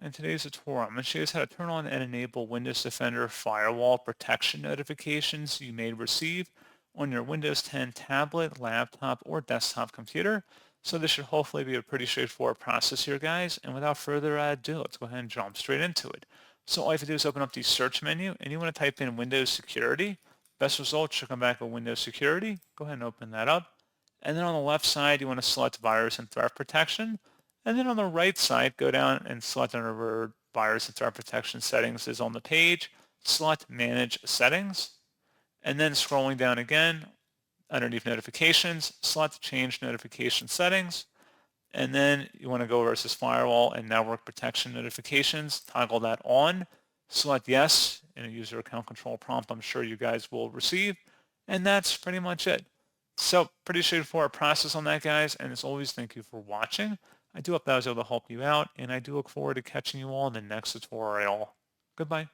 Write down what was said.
In today's tutorial, I'm going to show you guys how to turn on and enable Windows Defender firewall protection notifications you may receive on your Windows 10 tablet, laptop, or desktop computer. So this should hopefully be a pretty straightforward process here, guys. And without further ado, let's go ahead and jump straight into it. So all you have to do is open up the search menu, and you want to type in Windows Security. Best results should come back with Windows Security. Go ahead and open that up. And then on the left side, you want to select Virus and Threat Protection. And then on the right side, go down and select under Virus and Threat Protection Settings is on the page. Select Manage Settings. And then scrolling down again, underneath Notifications, select Change Notification Settings. And then you want to go versus Firewall and Network Protection Notifications. Toggle that on. Select Yes in a user account control prompt I'm sure you guys will receive. And that's pretty much it. So pretty straightforward process on that, guys. And as always, thank you for watching. I do hope that I was able to help you out, and I do look forward to catching you all in the next tutorial. Goodbye.